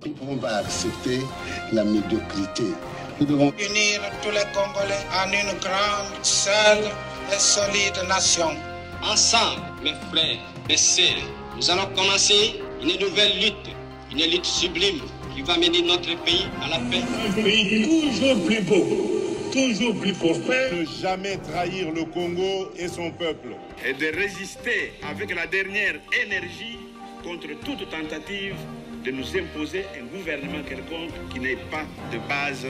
Nous ne pouvons pas accepter la médiocrité. Nous devons unir tous les Congolais en une grande, seule et solide nation. Ensemble, mes frères, mes sœurs, nous allons commencer une nouvelle lutte sublime qui va mener notre pays à la paix. Un pays toujours plus beau, toujours plus prospère. Ne jamais trahir le Congo et son peuple. Et de résister avec la dernière énergie contre toute tentative de nous imposer un gouvernement quelconque qui n'ait pas de base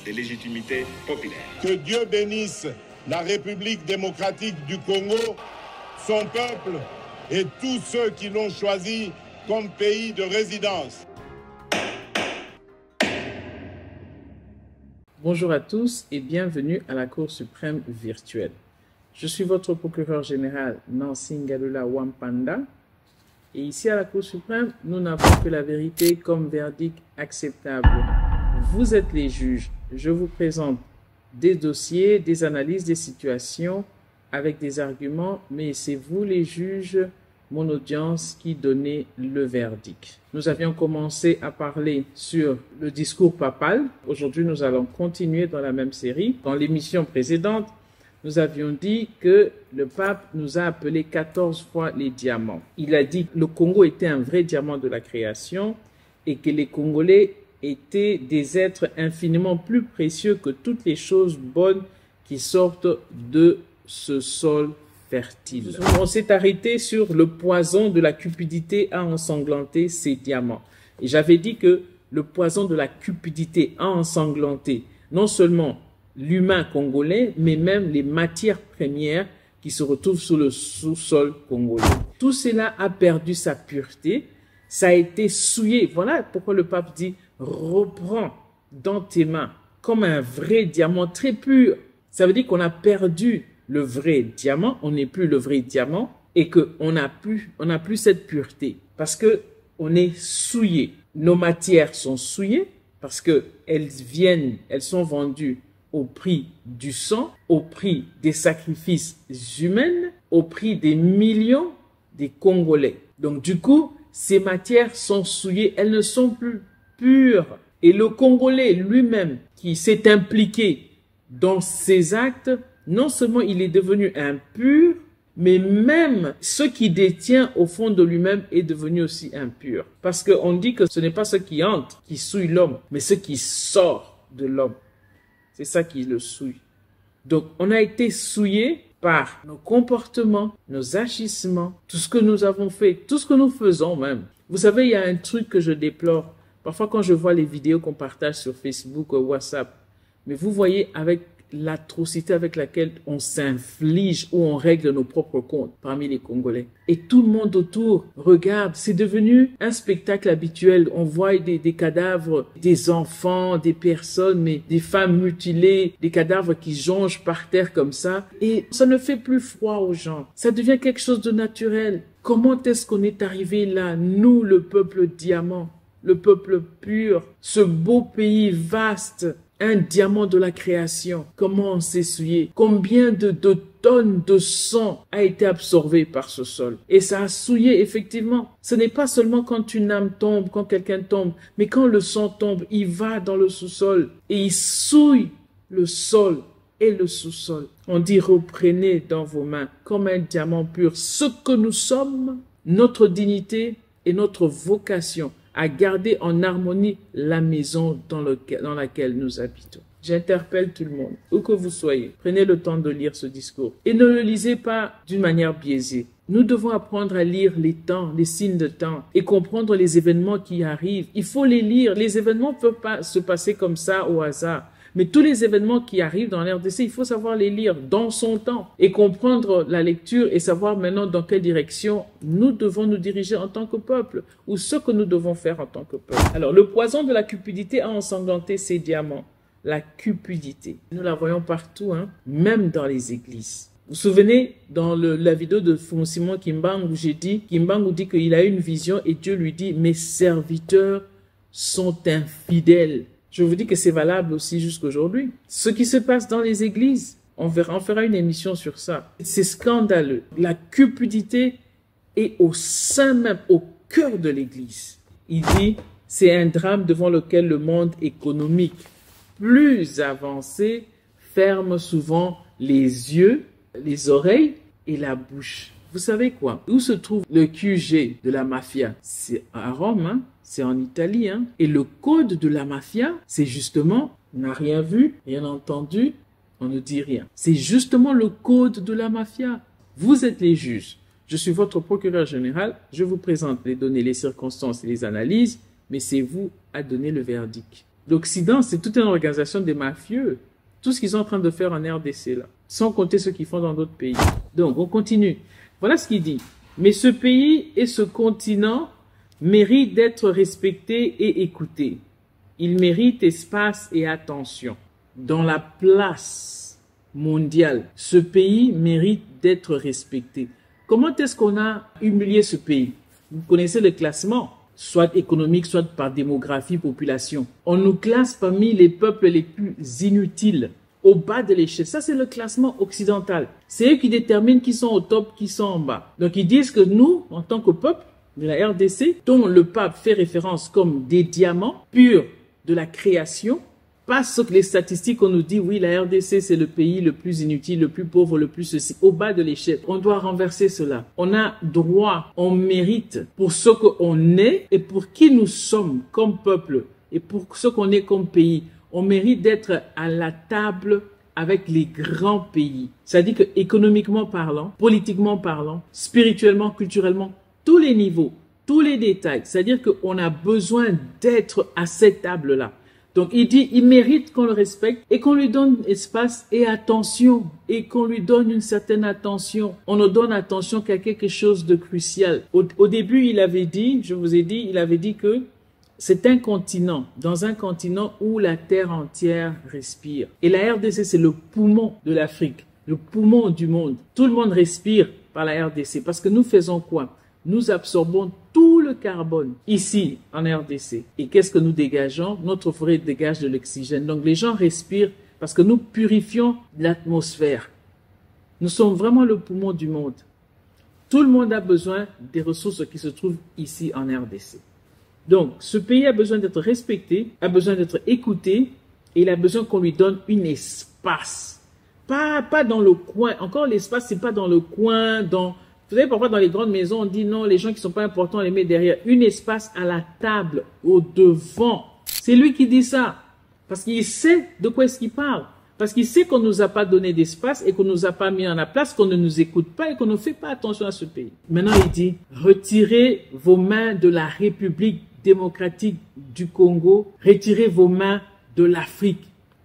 de légitimité populaire. Que Dieu bénisse la République démocratique du Congo, son peuple et tous ceux qui l'ont choisi comme pays de résidence. Bonjour à tous et bienvenue à la Cour suprême virtuelle. Je suis votre procureur général Nancy Ngalula Wampanda et ici à la Cour suprême, nous n'avons que la vérité comme verdict acceptable. Vous êtes les juges. Je vous présente des dossiers, des analyses, des situations avec des arguments, mais c'est vous les juges, mon audience, qui donnez le verdict. Nous avions commencé à parler sur le discours papal. Aujourd'hui, nous allons continuer dans la même série. Dans l'émission précédente, nous avions dit que le pape nous a appelé 14 fois les diamants. Il a dit que le Congo était un vrai diamant de la création et que les Congolais étaient des êtres infiniment plus précieux que toutes les choses bonnes qui sortent de ce sol fertile. On s'est arrêté sur le poison de la cupidité a ensanglanté ces diamants. Et j'avais dit que le poison de la cupidité a ensanglanté non seulement l'humain congolais, mais même les matières premières qui se retrouvent sur le sous-sol congolais. Tout cela a perdu sa pureté, ça a été souillé. Voilà pourquoi le pape dit « reprends dans tes mains comme un vrai diamant très pur ». Ça veut dire qu'on a perdu le vrai diamant, on n'est plus le vrai diamant et qu'on n'a plus cette pureté parce que on est souillé. Nos matières sont souillées parce que elles sont vendues au prix du sang, au prix des sacrifices humains, au prix des millions des Congolais. Donc du coup, ces matières sont souillées, elles ne sont plus pures. Et le Congolais lui-même qui s'est impliqué dans ces actes, non seulement il est devenu impur, mais même ce qui détient au fond de lui-même est devenu aussi impur. Parce qu'on dit que ce n'est pas ce qui entre qui souille l'homme, mais ce qui sort de l'homme. C'est ça qui le souille. Donc, on a été souillé par nos comportements, nos agissements, tout ce que nous avons fait, tout ce que nous faisons même. Vous savez, il y a un truc que je déplore. Parfois, quand je vois les vidéos qu'on partage sur Facebook ou WhatsApp, mais vous voyez avec l'atrocité avec laquelle on s'inflige ou on règle nos propres comptes parmi les Congolais. Et tout le monde autour regarde. C'est devenu un spectacle habituel. On voit des cadavres, des enfants, des personnes, mais des femmes mutilées, des cadavres qui jonchent par terre comme ça. Et ça ne fait plus froid aux gens. Ça devient quelque chose de naturel. Comment est-ce qu'on est arrivé là, nous, le peuple diamant, le peuple pur, ce beau pays vaste, un diamant de la création? Comment on s'est souillé? Combien de tonnes de sang a été absorbé par ce sol? Et ça a souillé, effectivement. Ce n'est pas seulement quand une âme tombe, quand quelqu'un tombe, mais quand le sang tombe, il va dans le sous-sol et il souille le sol et le sous-sol. On dit reprenez dans vos mains comme un diamant pur ce que nous sommes, notre dignité et notre vocation à garder en harmonie la maison dans laquelle nous habitons. J'interpelle tout le monde, où que vous soyez, prenez le temps de lire ce discours et ne le lisez pas d'une manière biaisée. Nous devons apprendre à lire les temps, les signes de temps et comprendre les événements qui arrivent. Il faut les lire. Les événements ne peuvent pas se passer comme ça au hasard. Mais tous les événements qui arrivent dans l'RDC, il faut savoir les lire dans son temps et comprendre la lecture et savoir maintenant dans quelle direction nous devons nous diriger en tant que peuple ou ce que nous devons faire en tant que peuple. Alors, le poison de la cupidité a ensanglanté ces diamants. La cupidité. Nous la voyons partout, hein, même dans les églises. Vous vous souvenez, dans la vidéo de Simon Kimbangu, Kimbangu dit qu'il a eu une vision et Dieu lui dit « Mes serviteurs sont infidèles ». Je vous dis que c'est valable aussi jusqu'aujourd'hui. Ce qui se passe dans les églises, on fera une émission sur ça. C'est scandaleux. La cupidité est au sein même, au cœur de l'église. Il dit, C'est un drame devant lequel le monde économique plus avancé ferme souvent les yeux, les oreilles et la bouche. Vous savez quoi? Où se trouve le QG de la mafia? C'est à Rome, hein? C'est en Italie. Hein? Et le code de la mafia, c'est justement, on n'a rien vu, rien entendu, on ne dit rien. C'est justement le code de la mafia. Vous êtes les juges. Je suis votre procureur général. Je vous présente les données, les circonstances et les analyses, mais c'est vous à donner le verdict. L'Occident, c'est toute une organisation des mafieux. Tout ce qu'ils sont en train de faire en RDC, là, sans compter ce qu'ils font dans d'autres pays. Donc, on continue. Voilà ce qu'il dit. Mais ce pays et ce continent méritent d'être respectés et écoutés. Ils méritent espace et attention. Dans la place mondiale, ce pays mérite d'être respecté. Comment est-ce qu'on a humilié ce pays? Vous connaissez le classement, soit économique, soit par démographie, population. On nous classe parmi les peuples les plus inutiles, au bas de l'échelle. Ça, c'est le classement occidental. C'est eux qui déterminent qui sont au top, qui sont en bas. Donc, ils disent que nous, en tant que peuple de la RDC, dont le pape fait référence comme des diamants purs de la création, pas ce que les statistiques, on nous dit, oui, la RDC, c'est le pays le plus inutile, le plus pauvre, le plus ceci, au bas de l'échelle. On doit renverser cela. On a droit, on mérite pour ce qu'on est et pour qui nous sommes comme peuple et pour ce qu'on est comme pays. On mérite d'être à la table avec les grands pays. C'est-à-dire que économiquement parlant, politiquement parlant, spirituellement, culturellement, tous les niveaux, tous les détails. C'est-à-dire qu'on a besoin d'être à cette table-là. Donc, il dit, il mérite qu'on le respecte et qu'on lui donne espace et attention et qu'on lui donne une certaine attention. On ne donne attention qu'à quelque chose de crucial. Au début, il avait dit, je vous ai dit, il avait dit que c'est un continent, dans un continent où la terre entière respire. Et la RDC, c'est le poumon de l'Afrique, le poumon du monde. Tout le monde respire par la RDC parce que nous faisons quoi? Nous absorbons tout le carbone ici en RDC. Et qu'est-ce que nous dégageons? Notre forêt dégage de l'oxygène. Donc les gens respirent parce que nous purifions l'atmosphère. Nous sommes vraiment le poumon du monde. Tout le monde a besoin des ressources qui se trouvent ici en RDC. Donc ce pays a besoin d'être respecté, a besoin d'être écouté et il a besoin qu'on lui donne un espace. Pas dans le coin. Encore l'espace, c'est pas dans le coin, Vous savez, parfois dans les grandes maisons, on dit non, les gens qui sont pas importants, on les met derrière. Un espace à la table, au devant. C'est lui qui dit ça. Parce qu'il sait de quoi est-ce qu'il parle. Parce qu'il sait qu'on nous a pas donné d'espace et qu'on nous a pas mis en la place, qu'on ne nous écoute pas et qu'on ne fait pas attention à ce pays. Maintenant, il dit, retirez vos mains de la République démocratique du Congo. Retirez vos mains de l'Afrique.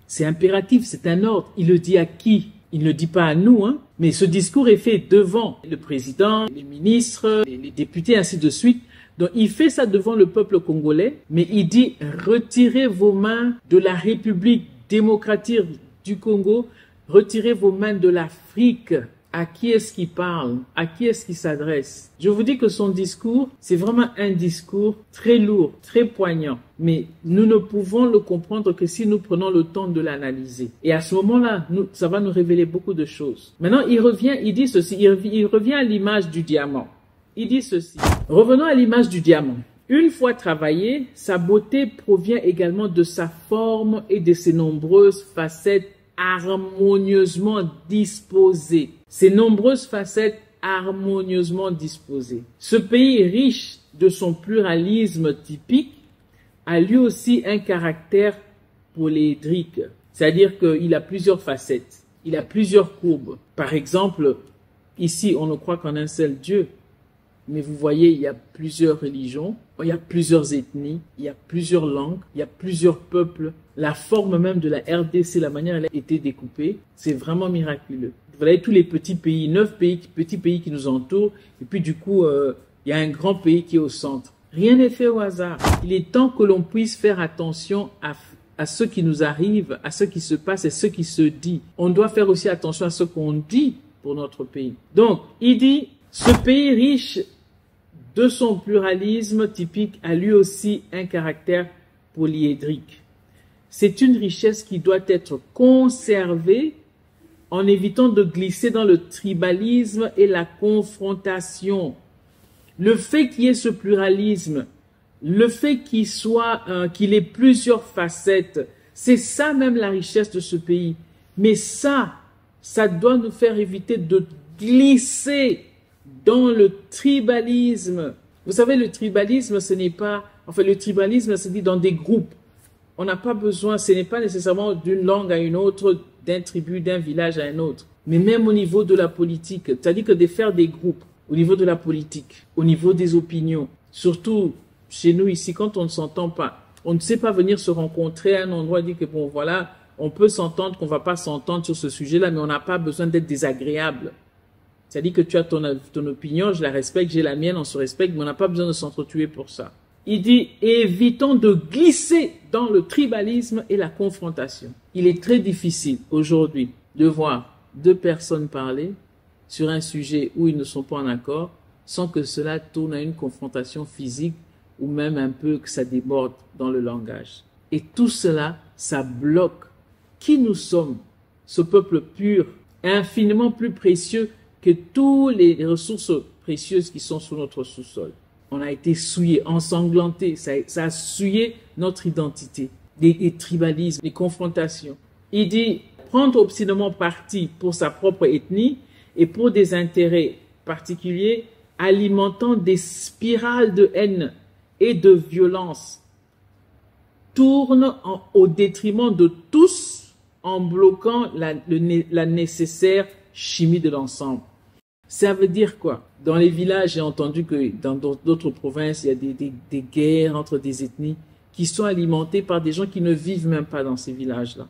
C'est impératif, c'est un ordre. Il le dit à qui? Il ne le dit pas à nous, hein. Mais ce discours est fait devant le président, les ministres, les députés, ainsi de suite. Donc, il fait ça devant le peuple congolais, mais il dit « Retirez vos mains de la République démocratique du Congo, retirez vos mains de l'Afrique. » À qui est-ce qu'il parle? À qui est-ce qu'il s'adresse? Je vous dis que son discours, c'est vraiment un discours très lourd, très poignant. Mais nous ne pouvons le comprendre que si nous prenons le temps de l'analyser. Et à ce moment-là, ça va nous révéler beaucoup de choses. Maintenant, il dit ceci, il revient à l'image du diamant. Il dit ceci. Revenons à l'image du diamant. Une fois travaillé, sa beauté provient également de sa forme et de ses nombreuses facettes harmonieusement disposées. Ces nombreuses facettes harmonieusement disposées. Ce pays riche de son pluralisme typique a lui aussi un caractère polyédrique. C'est-à-dire qu'il a plusieurs facettes. Il a plusieurs courbes. Par exemple, ici, on ne croit qu'en un seul Dieu. Mais vous voyez, il y a plusieurs religions, il y a plusieurs ethnies, il y a plusieurs langues, il y a plusieurs peuples. La forme même de la RDC, la manière dont elle a été découpée, c'est vraiment miraculeux. Vous voyez tous les petits pays, 9 petits pays qui nous entourent, et puis du coup, il y a un grand pays qui est au centre. Rien n'est fait au hasard. Il est temps que l'on puisse faire attention à ce qui nous arrive, à ce qui se passe et ce qui se dit. On doit faire aussi attention à ce qu'on dit pour notre pays. Donc, il dit, ce pays riche de son pluralisme typique a lui aussi un caractère polyédrique. C'est une richesse qui doit être conservée en évitant de glisser dans le tribalisme et la confrontation. Le fait qu'il y ait ce pluralisme le fait qu'il ait plusieurs facettes, c'est ça même la richesse de ce pays. Mais ça doit nous faire éviter de glisser dans le tribalisme. Vous savez, le tribalisme, ce n'est pas... Enfin, le tribalisme, c'est dit dans des groupes. On n'a pas besoin, ce n'est pas nécessairement d'une langue à une autre, d'un tribu, d'un village à un autre. Mais même au niveau de la politique, c'est-à-dire que de faire des groupes, au niveau de la politique, au niveau des opinions, surtout chez nous ici, quand on ne s'entend pas, on ne sait pas venir se rencontrer à un endroit et dire que bon, voilà, on peut s'entendre, qu'on ne va pas s'entendre sur ce sujet-là, mais on n'a pas besoin d'être désagréable. C'est-à-dire que tu as ton opinion, je la respecte, j'ai la mienne, on se respecte, mais on n'a pas besoin de s'entretuer pour ça. Il dit, évitons de glisser dans le tribalisme et la confrontation. Il est très difficile aujourd'hui de voir deux personnes parler sur un sujet où ils ne sont pas en accord sans que cela tourne à une confrontation physique ou même un peu que ça déborde dans le langage. Et tout cela, ça bloque qui nous sommes, ce peuple pur, infiniment plus précieux que toutes les ressources précieuses qui sont sous notre sous-sol. On a été souillé, ensanglanté, ça a souillé notre identité, les tribalismes, les confrontations. Il dit prendre obstinément parti pour sa propre ethnie et pour des intérêts particuliers, alimentant des spirales de haine et de violence, tourne au détriment de tous en bloquant la nécessaire chimie de l'ensemble. Ça veut dire quoi? Dans les villages, j'ai entendu que dans d'autres provinces, il y a des guerres entre des ethnies qui sont alimentées par des gens qui ne vivent même pas dans ces villages-là.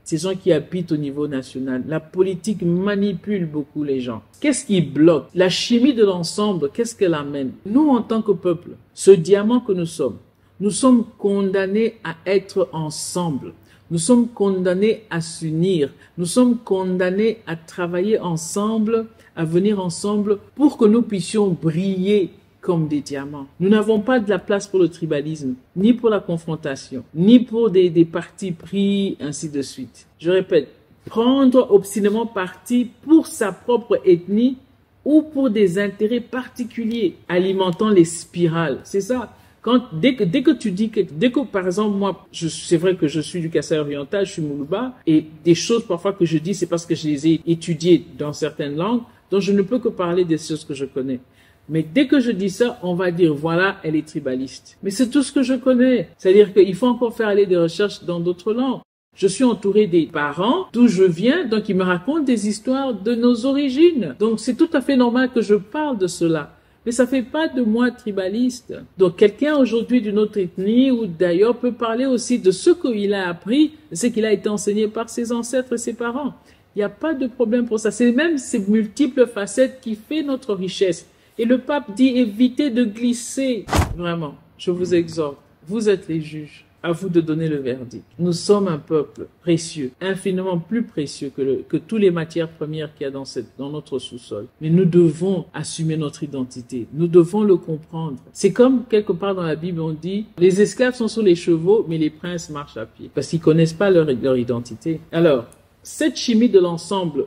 Ces gens qui habitent au niveau national. La politique manipule beaucoup les gens. Qu'est-ce qui bloque? La chimie de l'ensemble, qu'est-ce qu'elle amène? Nous, en tant que peuple, ce diamant que nous sommes condamnés à être ensemble. Nous sommes condamnés à s'unir. Nous sommes condamnés à travailler ensemble, à venir ensemble pour que nous puissions briller comme des diamants. Nous n'avons pas de la place pour le tribalisme, ni pour la confrontation, ni pour des partis pris, ainsi de suite. Je répète, prendre obstinément parti pour sa propre ethnie ou pour des intérêts particuliers, alimentant les spirales. C'est ça. Dès que tu dis que, par exemple, moi, c'est vrai que je suis du Kassai oriental, je suis Moulouba, et des choses parfois que je dis, c'est parce que je les ai étudiées dans certaines langues, donc je ne peux que parler des choses que je connais. Mais dès que je dis ça, on va dire, voilà, elle est tribaliste. Mais c'est tout ce que je connais. C'est-à-dire qu'il faut encore faire aller des recherches dans d'autres langues. Je suis entouré des parents d'où je viens, donc ils me racontent des histoires de nos origines. Donc c'est tout à fait normal que je parle de cela. Mais ça fait pas de moi tribaliste. Donc quelqu'un aujourd'hui d'une autre ethnie ou d'ailleurs peut parler aussi de ce qu'il a appris, de ce qu'il a été enseigné par ses ancêtres et ses parents. Il n'y a pas de problème pour ça. C'est même ces multiples facettes qui fait notre richesse. Et le pape dit évitez de glisser. Vraiment, je vous exhorte. Vous êtes les juges. À vous de donner le verdict. Nous sommes un peuple précieux, infiniment plus précieux que toutes les matières premières qu'il y a dans notre sous-sol. Mais nous devons assumer notre identité. Nous devons le comprendre. C'est comme quelque part dans la Bible, on dit, les esclaves sont sur les chevaux, mais les princes marchent à pied. Parce qu'ils connaissent pas leur identité. Alors, cette chimie de l'ensemble,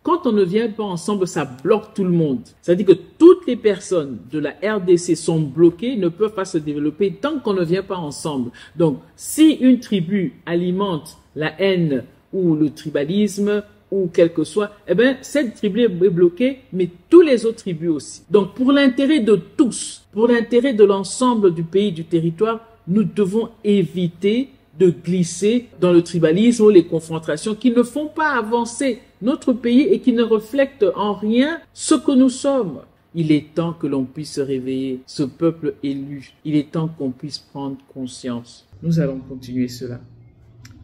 quand on ne vient pas ensemble, ça bloque tout le monde. C'est-à-dire que toutes les personnes de la RDC sont bloquées, ne peuvent pas se développer tant qu'on ne vient pas ensemble. Donc, si une tribu alimente la haine ou le tribalisme ou quel que soit, eh bien, cette tribu est bloquée, mais tous les autres tribus aussi. Donc, pour l'intérêt de tous, pour l'intérêt de l'ensemble du pays, du territoire, nous devons éviter de glisser dans le tribalisme ou les confrontations qui ne font pas avancer notre pays et qui ne reflètent en rien ce que nous sommes. Il est temps que l'on puisse se réveiller, ce peuple élu. Il est temps qu'on puisse prendre conscience. Nous allons continuer cela.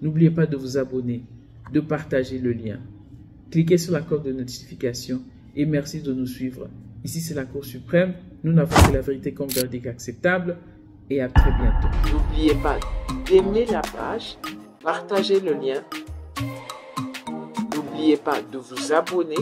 N'oubliez pas de vous abonner, de partager le lien. Cliquez sur la cloche de notification et merci de nous suivre. Ici, c'est la Cour suprême. Nous n'avons que la vérité comme verdict acceptable. Et à très bientôt. N'oubliez pas d'aimer la page, partager le lien. N'oubliez pas de vous abonner